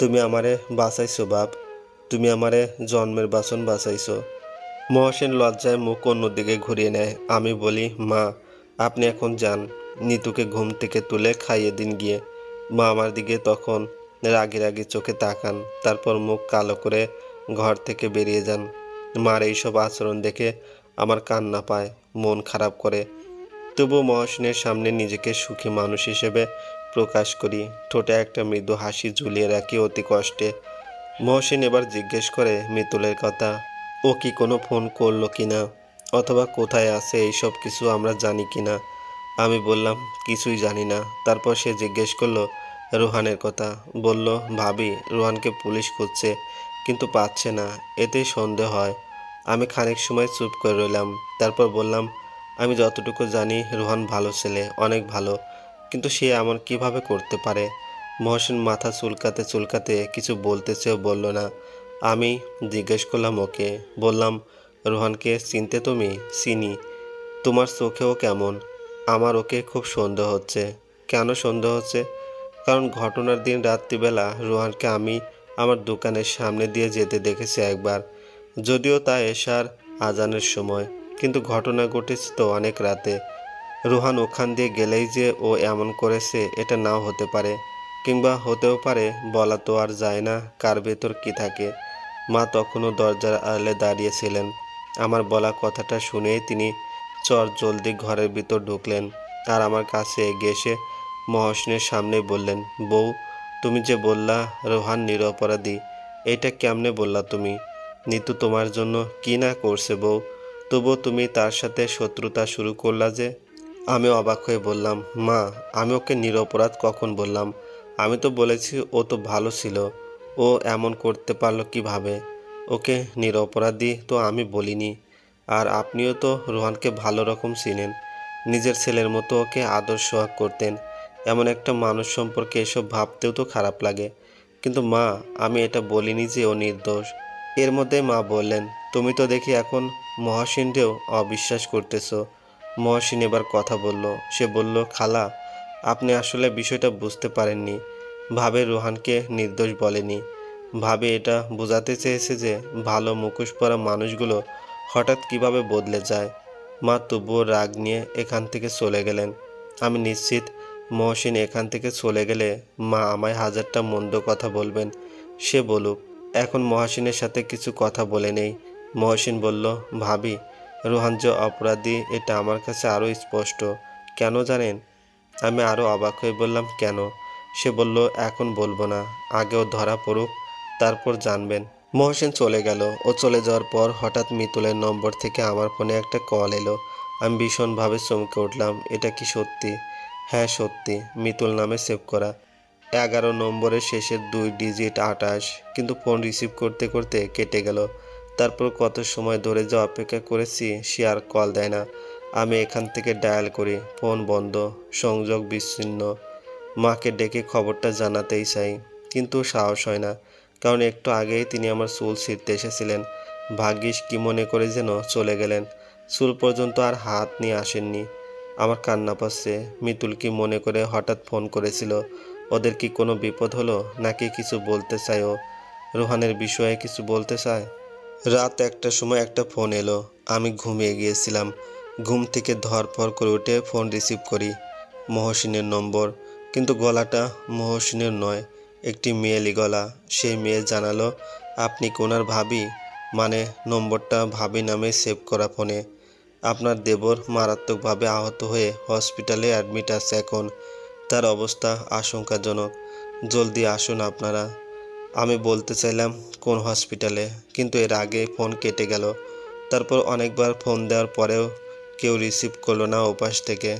তুমি আমারে বাঁচাইছো বাপ, তুমি আমারে জন্মের বাসন বাঁচাইছো। মহসিন লজ্জায় মুখ অন্যদিকে ঘুরিয়ে নেয়। আমি বলি, মা আপনি এখন যান, নিতুকে ঘুম থেকে তুলে খাইয়ে দিন গিয়ে। মা আমার দিকে তখন রাগি রাগি চোখে তাকান, তারপর মুখ কালো করে ঘর থেকে বেরিয়ে যান। মার এইসব আচরণ দেখে আমার কান্না পায়, মন খারাপ করে। তবু মহসিনের সামনে নিজেকে সুখী মানুষ হিসেবে প্রকাশ করি, ঠোঁটে একটা মৃদু হাসি ঝুলিয়ে রাখি অতি কষ্টে। মহসিন এবার জিজ্ঞেস করে মিতুলের কথা, ও কি কোনো ফোন করলো কিনা, অথবা কোথায় আছে, এইসব কিছু আমরা জানি কিনা। আমি বললাম, কিছুই জানি না। তারপর সে জিজ্ঞেস করলো রুহানের কথা। বলল, ভাবি রুহানকে পুলিশ খুঁজছে, কিন্তু পাচ্ছে না, এতেই সন্দেহ হয়। আমি খানিক সময় চুপ করে রইলাম। তারপর বললাম, আমি যতটুকু জানি রুহান ভালো ছেলে, অনেক ভালো, কিন্তু সে এমন কিভাবে করতে পারে। মহসিন মাথা চুলকাতে চুলকাতে কিছু বলতে চেয়েও বলল না। আমি জিজ্ঞেস করলাম ওকে, বললাম, রুহানকে চিনতে তুমি? চিনি। তোমার চোখেও কেমন? আমার ওকে খুব সন্দেহ হচ্ছে। কেন সন্দেহ হচ্ছে? কারণ ঘটনার দিন রাত্রিবেলা রুহানকে আমি আমার দোকানের সামনে দিয়ে যেতে দেখেছি একবার, যদিও তা এশার আজানের সময়, কিন্তু ঘটনা ঘটেছে তো অনেক রাতে। রুহান ওখান দিয়ে গেলেই যে ও এমন করেছে এটা নাও হতে পারে, কিংবা হতেও পারে, বলা তো আর যায় না কার ভেতর কি থাকে। মা তখনও দরজার আড়ালে দাঁড়িয়েছিলেন। আমার বলা কথাটা শুনেই তিনি চট জলদি ঘরের ভিতর ঢুকলেন, আর আমার কাছে এগিয়ে এসে মহসিনের সামনে বললেন, বউ তুমি যে বললা রোহান নিরপরাধী, এইটা কেমনে বললা তুমি? নিতু তোমার জন্য কি না করছে বউ, তবুও তুমি তার সাথে শত্রুতা শুরু করলা যে? আমি অবাক হয়ে বললাম, মা আমি ওকে নিরপরাধ কখন বললাম? আমি তো বলেছি ও তো ভালো ছিল, ও এমন করতে পারলো কিভাবে? ওকে নিরপরাধী তো আমি বলিনি। আর আপনিও তো রোহানকে ভালো রকম চিনেন, নিজের ছেলের মতো ওকে আদর সোহাগ করতেন। এমন একটা মানুষ সম্পর্কে এসব ভাবতেও তো খারাপ লাগে। কিন্তু মা আমি এটা বলিনি যে ও নির্দোষ। এর মধ্যে মা বললেন, তুমি তো দেখি এখন মহসিনকেও অবিশ্বাস করতেছো। মহসিন এবার কথা বলল। সে বলল, খালা আপনি আসলে বিষয়টা বুঝতে পারেননি। ভাবে রোহানকে নির্দোষ বলেনি। ভাবে এটা বোঝাতে চেয়েছে যে ভালো মুখোশ পরা মানুষগুলো হঠাৎ কিভাবে বদলে যায়। মা তবুও রাগ নিয়ে এখান থেকে চলে গেলেন। আমি নিশ্চিত মহসিন এখান থেকে চলে গেলে মা আমায় হাজারটা মন্দ কথা বলবেন। সে বলুক, এখন মহসিনের সাথে কিছু কথা বলে নেই। মহসিন বলল, ভাবি রোহান যে অপরাধী এটা আমার কাছে আরও স্পষ্ট। কেন জানেন? আমি আরও অবাক হয়ে বললাম, কেন? সে বলল, এখন বলবো না, আগেও ধরা পড়ুক, তারপর জানবেন। মহসিন চলে গেল। ও চলে যাওয়ার পর হঠাৎ মিতুলের নম্বর থেকে আমার ফোনে একটা কল এলো। আমি ভীষণভাবে চমকে উঠলাম। এটা কি সত্যি? হ্যাঁ সত্যি, মিতুল নামে সেভ করা। 11 নম্বরের শেষের 2 ডিজিট 28। কিন্তু ফোন রিসিভ করতে করতে কেটে গেল। তারপর কত সময় ধরে যে অপেক্ষা করেছি সে আর কল দেয় না। আমি এখান থেকে ডায়াল করি, ফোন বন্ধ, সংযোগ বিচ্ছিন্ন। মাকে ডেকে খবরটা জানাতেই চাই, কিন্তু সাহস হয় না, কারণ একটু আগেই তিনি আমার চুল ছিঁড়তে এসেছিলেন। ভাগ্যিস কি মনে করে যেন চলে গেলেন, চুল পর্যন্ত আর হাত নিয়ে আসেননি। আমার কান্না পাচ্ছে। মিতুল কি মনে করে হঠাৎ ফোন করেছিল? ওদের কি কোনো বিপদ হলো, নাকি কিছু বলতে চায় ও? রোহানের বিষয়ে কিছু বলতে চায়? রাত 1টার সময় একটা ফোন এলো। আমি ঘুমিয়ে গিয়েছিলাম। ঘুম থেকে ধরফর করে উঠে ফোন রিসিভ করি। মহসিনের নম্বর, কিন্তু গলাটা মহসিনের নয়, একটি মেয়েলি গলা। সেই মেয়ে জানালো, আপনি কি ওনার ভাবি? মানে নম্বরটা ভাবি নামে সেভ করা ফোনে। আপনার দেবর মারাত্মকভাবে আহত হয়ে হসপিটালে অ্যাডমিট আছে এখন, তার অবস্থা আশঙ্কাজনক, জলদি আসুন আপনারা। আমি বলতে চাইলাম কোন হসপিটালে, কিন্তু এর আগে ফোন কেটে গেল। তারপর অনেকবার ফোন দেওয়ার পরেও কেউ রিসিভ করলো না ওপাশ থেকে।